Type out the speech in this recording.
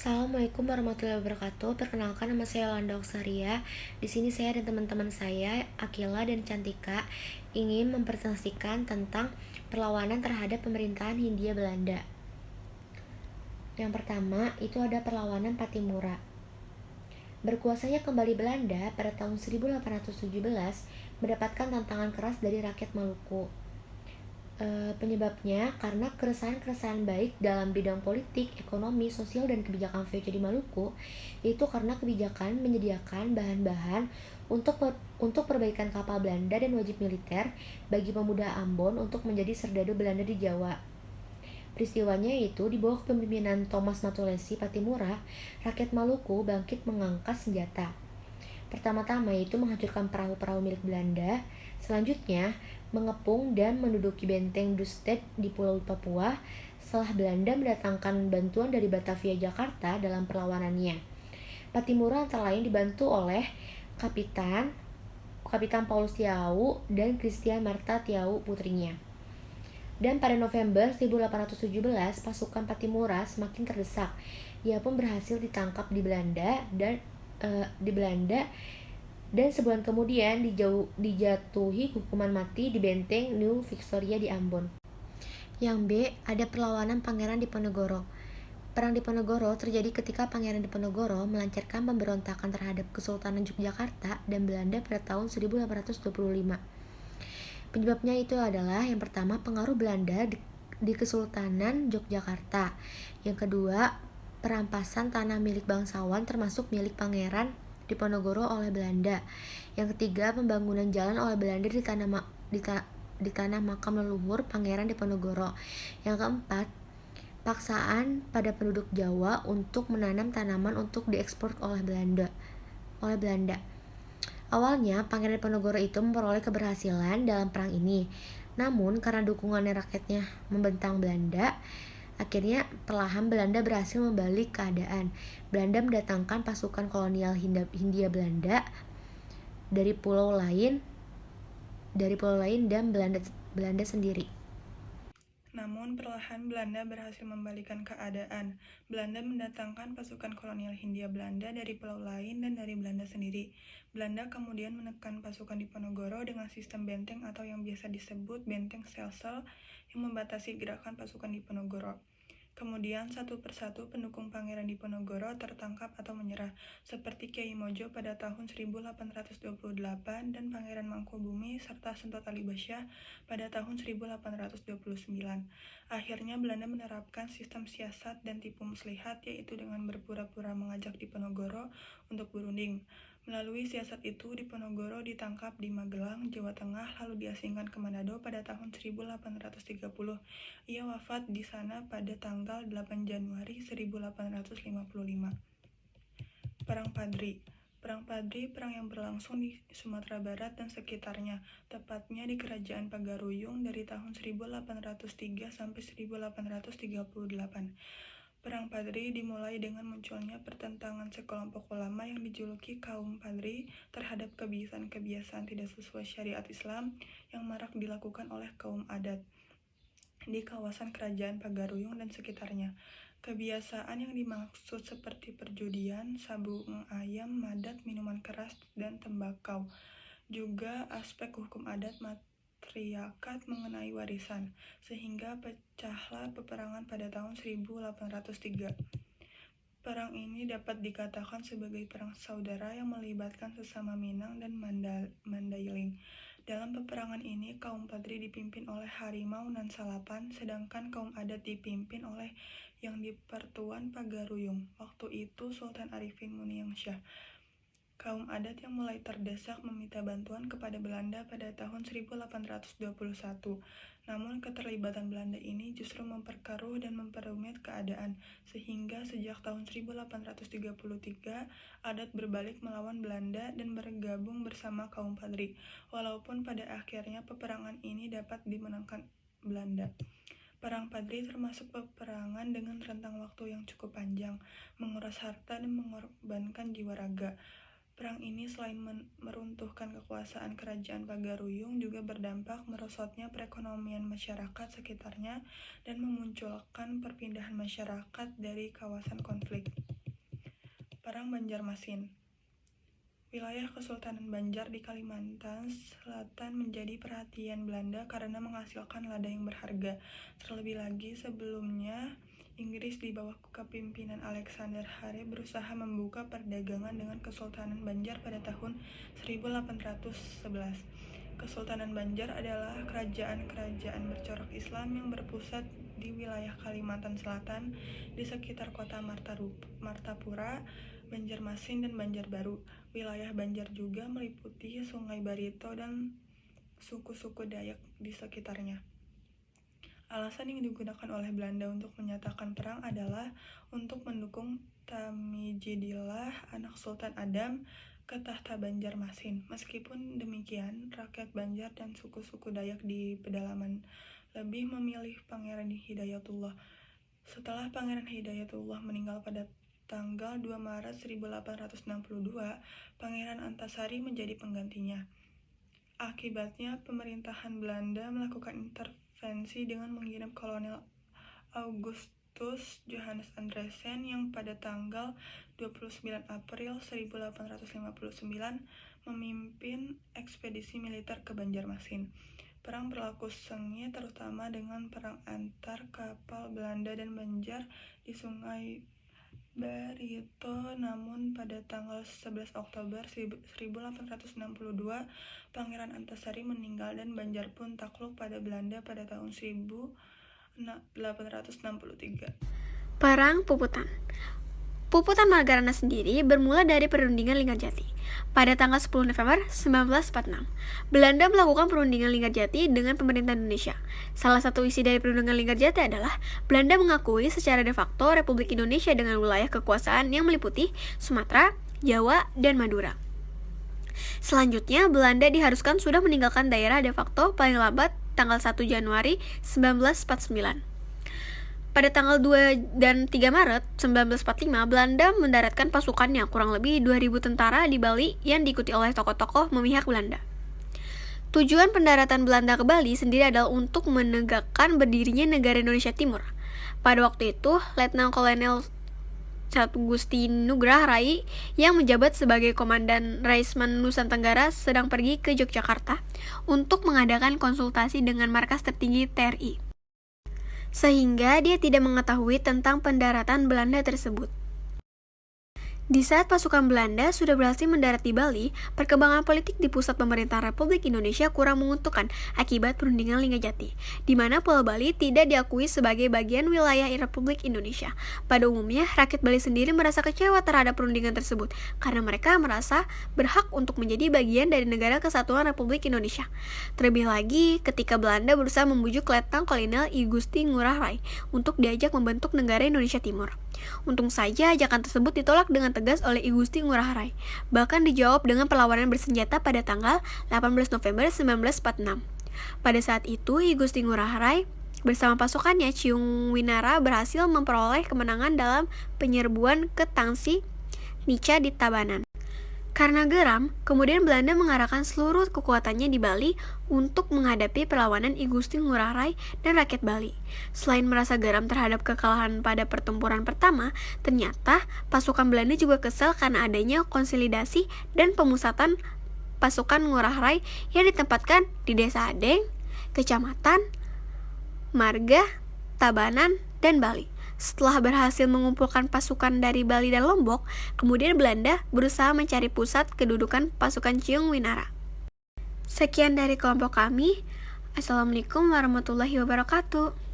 Assalamualaikum warahmatullahi wabarakatuh. Perkenalkan, nama saya Landa Oksaria. Di sini saya dan teman-teman saya, Akila dan Cantika, ingin mempresentasikan tentang perlawanan terhadap pemerintahan Hindia Belanda. Yang pertama, itu ada perlawanan Pattimura. Berkuasanya kembali Belanda pada tahun 1817 mendapatkan tantangan keras dari rakyat Maluku. Penyebabnya karena keresahan-keresahan baik dalam bidang politik, ekonomi, sosial, dan kebijakan VOC di Maluku, yaitu karena kebijakan menyediakan bahan-bahan untuk perbaikan kapal Belanda dan wajib militer bagi pemuda Ambon untuk menjadi serdadu Belanda di Jawa. Peristiwanya yaitu di bawah kepemimpinan Thomas Matulesi Pattimura, rakyat Maluku bangkit mengangkat senjata. Pertama-tama yaitu menghancurkan perahu-perahu milik Belanda, selanjutnya mengepung dan menduduki benteng Dusted di Pulau Papua setelah Belanda mendatangkan bantuan dari Batavia Jakarta dalam perlawanannya. Pattimura antara lain dibantu oleh Kapitan Paulus Tiau dan Christian Martha Tiau putrinya. Dan pada November 1817, pasukan Pattimura semakin terdesak. Ia pun berhasil ditangkap di Belanda dan sebulan kemudian dijatuhi hukuman mati di benteng New Victoria di Ambon. Yang B, ada perlawanan Pangeran Diponegoro. Perang Diponegoro terjadi ketika Pangeran Diponegoro melancarkan pemberontakan terhadap Kesultanan Yogyakarta dan Belanda pada tahun 1825. Penyebabnya itu adalah yang pertama pengaruh Belanda di Kesultanan Yogyakarta, yang kedua perampasan tanah milik bangsawan termasuk milik Pangeran Diponegoro oleh Belanda, yang ketiga pembangunan jalan oleh Belanda di tanah makam leluhur Pangeran Diponegoro, yang keempat paksaan pada penduduk Jawa untuk menanam tanaman untuk diekspor oleh Belanda. Awalnya, Pangeran Diponegoro itu memperoleh keberhasilan dalam perang ini. Namun, karena dukungannya rakyatnya membentang Belanda, akhirnya perlahan Belanda berhasil membalik keadaan. Belanda mendatangkan pasukan kolonial Hindia Belanda dari pulau lain dan Belanda sendiri. Namun perlahan Belanda berhasil membalikkan keadaan. Belanda mendatangkan pasukan kolonial Hindia Belanda dari pulau lain dan dari Belanda sendiri. Belanda kemudian menekan pasukan Diponegoro dengan sistem benteng atau yang biasa disebut benteng sel-sel yang membatasi gerakan pasukan Diponegoro. Kemudian satu persatu pendukung Pangeran Diponegoro tertangkap atau menyerah, seperti Kiai Mojo pada tahun 1828 dan Pangeran Mangkubumi serta Sentot Ali Basyah pada tahun 1829. Akhirnya Belanda menerapkan sistem siasat dan tipu muslihat, yaitu dengan berpura-pura mengajak Diponegoro untuk berunding. Melalui siasat itu, Diponegoro ditangkap di Magelang, Jawa Tengah, lalu diasingkan ke Manado pada tahun 1830. Ia wafat di sana pada tanggal 8 Januari 1855. Perang Padri. Perang Padri, perang yang berlangsung di Sumatera Barat dan sekitarnya, tepatnya di Kerajaan Pagaruyung dari tahun 1803 sampai 1838. Perang Padri dimulai dengan munculnya pertentangan sekelompok ulama yang dijuluki kaum Padri terhadap kebiasaan-kebiasaan tidak sesuai syariat Islam yang marak dilakukan oleh kaum adat di kawasan Kerajaan Pagaruyung dan sekitarnya. Kebiasaan yang dimaksud seperti perjudian, sabung ayam, madat, minuman keras, dan tembakau. Juga aspek hukum adat matriarkat mengenai warisan, sehingga pecahlah peperangan pada tahun 1803. Perang ini dapat dikatakan sebagai perang saudara yang melibatkan sesama Minang dan Mandailing. Dalam peperangan ini, kaum Padri dipimpin oleh Harimau Nan Salapan, sedangkan kaum adat dipimpin oleh yang di-Pertuan Pagaruyung, waktu itu Sultan Arifin Muniangsyah. Kaum adat yang mulai terdesak meminta bantuan kepada Belanda pada tahun 1821. Namun keterlibatan Belanda ini justru memperkeruh dan memperumit keadaan, sehingga sejak tahun 1833 adat berbalik melawan Belanda dan bergabung bersama kaum Padri, walaupun pada akhirnya peperangan ini dapat dimenangkan Belanda. Perang Padri termasuk peperangan dengan rentang waktu yang cukup panjang, menguras harta dan mengorbankan jiwa raga. Perang ini selain meruntuhkan kekuasaan Kerajaan Pagaruyung juga berdampak merosotnya perekonomian masyarakat sekitarnya dan memunculkan perpindahan masyarakat dari kawasan konflik. Perang Banjarmasin. Wilayah Kesultanan Banjar di Kalimantan Selatan menjadi perhatian Belanda karena menghasilkan lada yang berharga. Terlebih lagi sebelumnya, Inggris di bawah kepemimpinan Alexander Hare berusaha membuka perdagangan dengan Kesultanan Banjar pada tahun 1811. Kesultanan Banjar adalah kerajaan-kerajaan bercorak Islam yang berpusat di wilayah Kalimantan Selatan di sekitar kota Martapura, Banjarmasin, dan Banjarbaru. Wilayah Banjar juga meliputi Sungai Barito dan suku-suku Dayak di sekitarnya. Alasan yang digunakan oleh Belanda untuk menyatakan perang adalah untuk mendukung Tamijidillah, anak Sultan Adam, ke tahta Banjarmasin. Meskipun demikian, rakyat Banjar dan suku-suku Dayak di pedalaman lebih memilih Pangeran Hidayatullah. Setelah Pangeran Hidayatullah meninggal pada tanggal 2 Maret 1862, Pangeran Antasari menjadi penggantinya. Akibatnya, pemerintahan Belanda melakukan intervensi dengan mengirim kolonel Augustus Johannes Andresen yang pada tanggal 29 April 1859 memimpin ekspedisi militer ke Banjarmasin. Perang berlaku sengit terutama dengan perang antar kapal Belanda dan Banjar di Sungai Barito, namun pada tanggal 11 Oktober 1862, Pangeran Antasari meninggal dan Banjar pun takluk pada Belanda pada tahun 1863. Perang Puputan. Puputan Magarana sendiri bermula dari perundingan Linggarjati. Pada tanggal 10 November 1946, Belanda melakukan perundingan Linggarjati dengan pemerintah Indonesia. Salah satu isi dari perundingan Linggarjati adalah Belanda mengakui secara de facto Republik Indonesia dengan wilayah kekuasaan yang meliputi Sumatera, Jawa, dan Madura. Selanjutnya, Belanda diharuskan sudah meninggalkan daerah de facto paling lambat tanggal 1 Januari 1949. Pada tanggal 2 dan 3 Maret 1945, Belanda mendaratkan pasukannya kurang lebih 2.000 tentara di Bali yang diikuti oleh tokoh-tokoh memihak Belanda. Tujuan pendaratan Belanda ke Bali sendiri adalah untuk menegakkan berdirinya negara Indonesia Timur. Pada waktu itu, Letnan Kolonel Gusti Nugrah Rai yang menjabat sebagai Komandan Raisman Nusantara sedang pergi ke Yogyakarta untuk mengadakan konsultasi dengan markas tertinggi TRI. Sehingga dia tidak mengetahui tentang pendaratan Belanda tersebut. Di saat pasukan Belanda sudah berhasil mendarat di Bali, perkembangan politik di pusat pemerintahan Republik Indonesia kurang menguntungkan akibat perundingan Linggarjati, di mana Pulau Bali tidak diakui sebagai bagian wilayah Republik Indonesia. Pada umumnya, rakyat Bali sendiri merasa kecewa terhadap perundingan tersebut, karena mereka merasa berhak untuk menjadi bagian dari negara kesatuan Republik Indonesia. Terlebih lagi, ketika Belanda berusaha membujuk Letnan Kolonel I Gusti Ngurah Rai untuk diajak membentuk negara Indonesia Timur. Untung saja ajakan tersebut ditolak dengan tegas oleh I Gusti Ngurah Rai, bahkan dijawab dengan perlawanan bersenjata pada tanggal 18 November 1946. Pada saat itu, I Gusti Ngurah Rai bersama pasukannya Ciung Winara berhasil memperoleh kemenangan dalam penyerbuan ke Tangsi Nica di Tabanan. Karena geram, kemudian Belanda mengarahkan seluruh kekuatannya di Bali untuk menghadapi perlawanan I Gusti Ngurah Rai dan rakyat Bali. Selain merasa geram terhadap kekalahan pada pertempuran pertama, ternyata pasukan Belanda juga kesal karena adanya konsolidasi dan pemusatan pasukan Ngurah Rai yang ditempatkan di Desa Adeng, Kecamatan Marga, Tabanan, dan Bali. Setelah berhasil mengumpulkan pasukan dari Bali dan Lombok, kemudian Belanda berusaha mencari pusat kedudukan pasukan Ciung Winara. Sekian dari kelompok kami. Assalamualaikum warahmatullahi wabarakatuh.